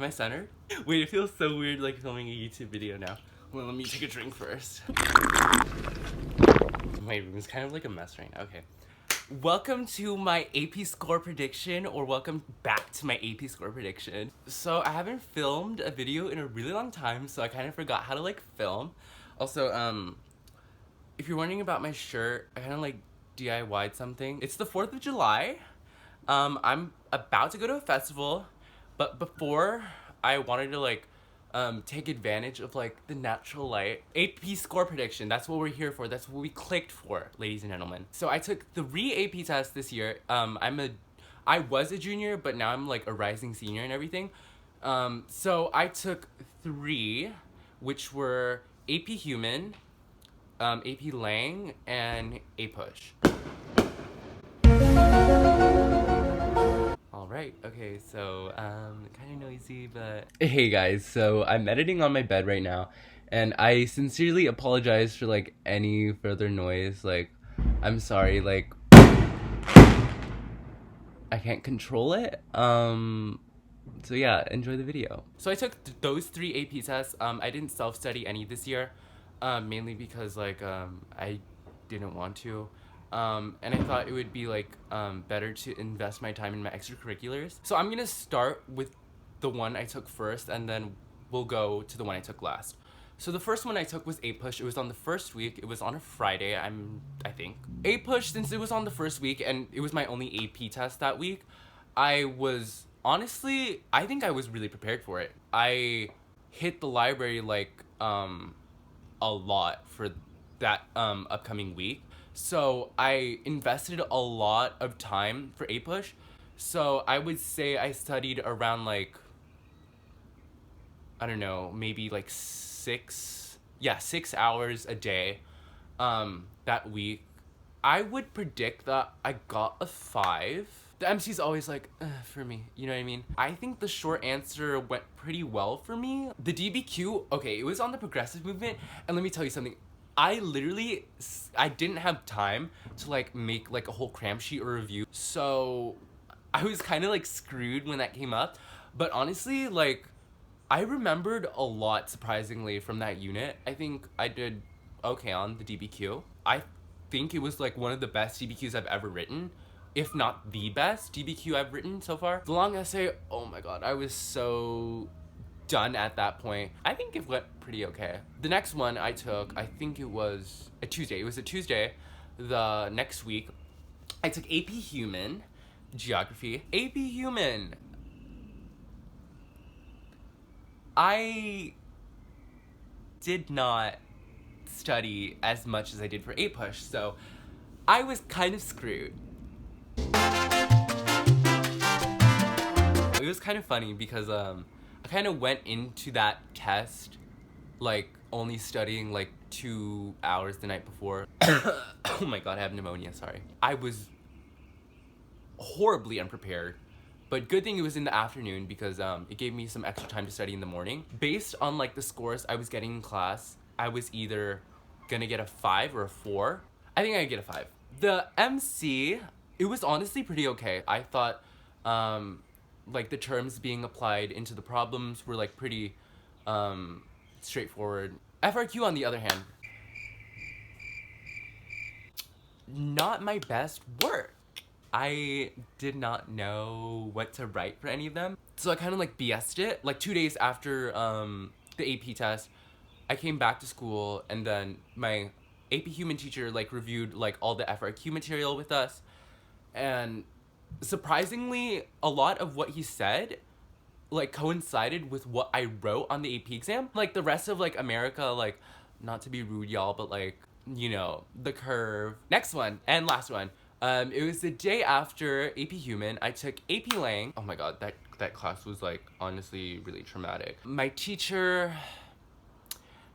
Am I centered? Wait, it feels so weird like filming a YouTube video now. Well, let me take a drink first. My room is kind of like a mess right now. Okay. Welcome to my AP score prediction, or welcome back to my AP score prediction. So I haven't filmed a video in a really long time, so I kind of forgot how to like film. Also, if you're wondering about my shirt, I kind of like DIY'd something. It's the 4th of July. I'm about to go to a festival, but before I wanted to like take advantage of like the natural light. AP score prediction, that's what we're here for. That's what we clicked for, ladies and gentlemen. So I took 3 AP tests this year. I was a junior, but now I'm like a rising senior and everything. So I took 3, which were AP Human, AP Lang, and apush. Alright, okay, so, kind of noisy, but... Hey guys, so I'm editing on my bed right now, and I sincerely apologize for, like, any further noise. Like, I'm sorry, like, I can't control it. So yeah, enjoy the video. So I took those 3 AP tests. I didn't self-study any this year, mainly because, like, I didn't want to. And I thought it would be like better to invest my time in my extracurriculars. So I'm gonna start with the one I took first, and then we'll go to the one I took last. So the first one I took was apush. It was on the first week. It was on a Friday, I think. apush, since it was on the first week and it was my only AP test that week, I was honestly, I think I was really prepared for it. I hit the library like a lot for that upcoming week. So I invested a lot of time for apush. So I would say I studied around like, I don't know, maybe like 6 hours a day that week. I would predict that I got a 5. The MC's always like, for me, you know what I mean? I think the short answer went pretty well for me. The DBQ, okay, it was on the progressive movement, and let me tell you something. I didn't have time to like make like a whole cram sheet or review, so I was kind of like screwed when that came up. But honestly, like, I remembered a lot, surprisingly, from that unit. I think I did okay on the DBQ. I think it was like one of the best DBQs I've ever written, if not the best DBQ I've written so far. The long essay, oh my god, I was so done at that point. I think it went pretty okay. The next one I took, I think it was a Tuesday. It was a Tuesday. The next week, I took AP Human, Geography. AP Human. I did not study as much as I did for apush, so I was kind of screwed. It was kind of funny because I kind of went into that test like only studying like 2 hours the night before. Oh my god, I have pneumonia, sorry. I was horribly unprepared, but good thing it was in the afternoon because it gave me some extra time to study in the morning. Based on like the scores I was getting in class, I was either gonna get a 5 or a 4. I think I'd get a 5. The MC, it was honestly pretty okay. I thought like the terms being applied into the problems were like pretty straightforward. FRQ, on the other hand, not my best work. I did not know what to write for any of them, so I kind of like BS'd it. Like 2 days after the AP test, I came back to school, and then my AP Human teacher like reviewed like all the FRQ material with us, and surprisingly, a lot of what he said like coincided with what I wrote on the AP exam. Like the rest of like America, like, not to be rude, y'all, but like, you know, the curve. Next one and last one. It was the day after AP Human. I took AP Lang. Oh my god, that class was like honestly really traumatic. My teacher,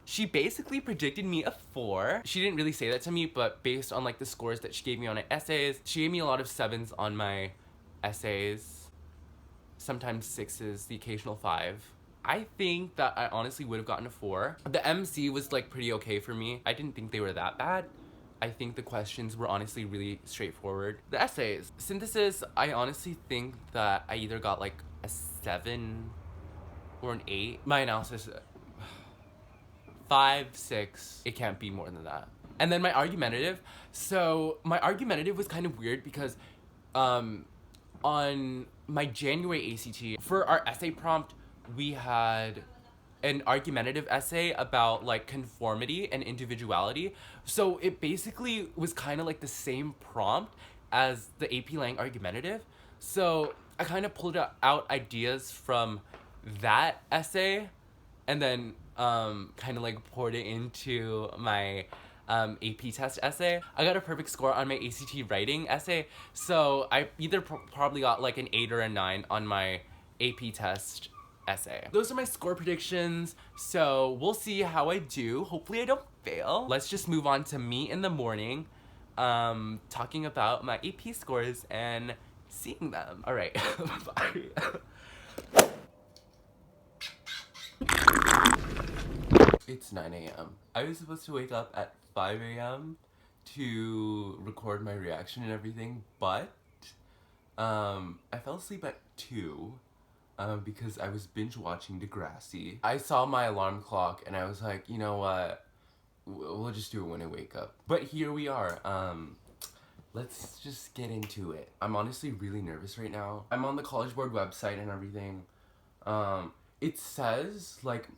she basically predicted me a 4. She didn't really say that to me, but based on like the scores that she gave me on my essays, she gave me a lot of 7s on my essays. Sometimes 6s, the occasional 5. I think that I honestly would have gotten a 4. The MC was like pretty okay for me. I didn't think they were that bad. I think the questions were honestly really straightforward. The essays. Synthesis, I honestly think that I either got like a 7 or an 8. My analysis, 5, 6. It can't be more than that. And then my argumentative. So my argumentative was kind of weird because on my January ACT, for our essay prompt, we had an argumentative essay about like conformity and individuality. So it basically was kind of like the same prompt as the AP Lang argumentative. So I kind of pulled out ideas from that essay and then kind of like poured it into my AP test essay. I got a perfect score on my ACT writing essay, so I either probably got like an 8 or a 9 on my AP test essay. Those are my score predictions, so we'll see how I do. Hopefully I don't fail. Let's just move on to me in the morning, talking about my AP scores and seeing them. All right, bye. It's 9 a.m. I was supposed to wake up at 5 a.m. to record my reaction and everything, but I fell asleep at 2 because I was binge watching Degrassi. I saw my alarm clock and I was like, you know what, we'll just do it when I wake up. But here we are. Let's just get into it. I'm honestly really nervous right now. I'm on the College Board website and everything. It says like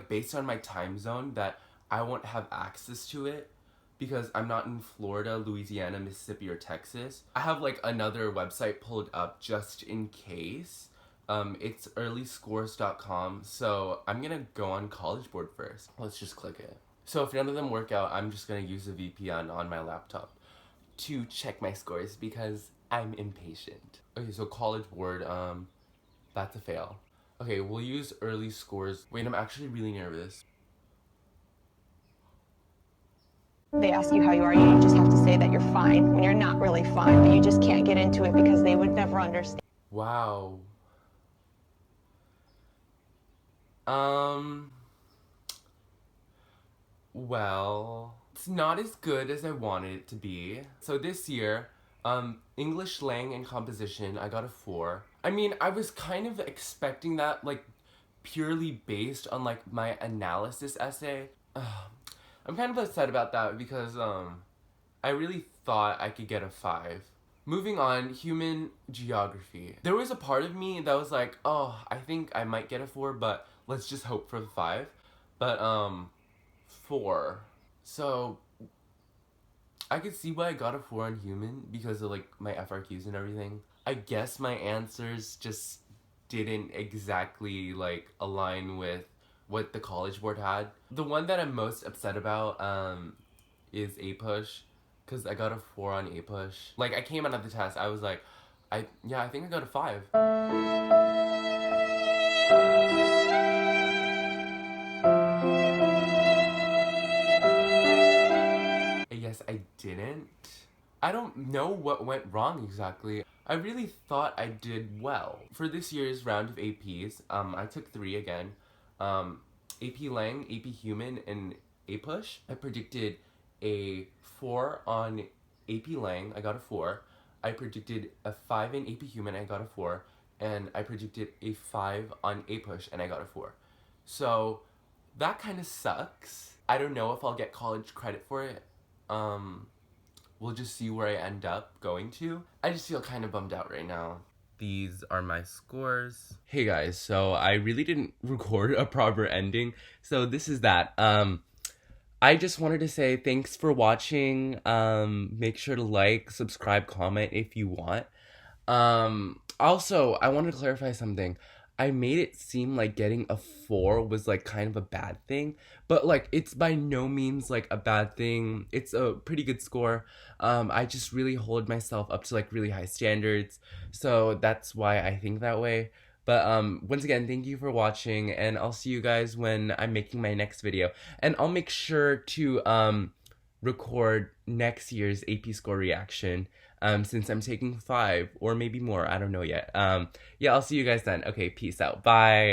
based on my time zone that I won't have access to it because I'm not in Florida, Louisiana, Mississippi, or Texas. I have like another website pulled up just in case. It's earlyscores.com, so I'm gonna go on College Board first. Let's just click it. So if none of them work out, I'm just gonna use a VPN on my laptop to check my scores because I'm impatient. Okay, so College Board, that's a fail. Okay, we'll use early scores. Wait, I'm actually really nervous. They ask you how you are, you just have to say that you're fine when you're not really fine, but you just can't get into it because they would never understand. Wow. Well, it's not as good as I wanted it to be. So this year, English, Lang, and Composition, I got a 4. I mean, I was kind of expecting that, like, purely based on, like, my analysis essay. I'm kind of upset about that because, I really thought I could get a 5. Moving on, Human Geography. There was a part of me that was like, oh, I think I might get a 4, but let's just hope for the 5. But, 4. So, I could see why I got a 4 on Human because of, like, my FRQs and everything. I guess my answers just didn't exactly, like, align with what the College Board had. The one that I'm most upset about, is apush, because I got a 4 on apush. Like, I came out of the test, I was like, I think I got a 5. Yes, I didn't. I don't know what went wrong exactly. I really thought I did well. For this year's round of APs, I took 3 again. AP Lang, AP Human, and apush. I predicted a 4 on AP Lang, I got a 4. I predicted a 5 in AP Human, I got a 4. And I predicted a 5 on apush, and I got a 4. So, that kind of sucks. I don't know if I'll get college credit for it. We'll just see where I end up going to. I just feel kind of bummed out right now. These are my scores. Hey guys, so I really didn't record a proper ending, so this is that. I just wanted to say thanks for watching. Make sure to like, subscribe, comment if you want. Also, I wanted to clarify something. I made it seem like getting a 4 was like kind of a bad thing, but like it's by no means like a bad thing. It's a pretty good score. I just really hold myself up to like really high standards, so that's why I think that way. But once again, thank you for watching, and I'll see you guys when I'm making my next video, and I'll make sure to record next year's AP score reaction. Since I'm taking 5 or maybe more, I don't know yet. Yeah, I'll see you guys then. Okay, peace out. Bye.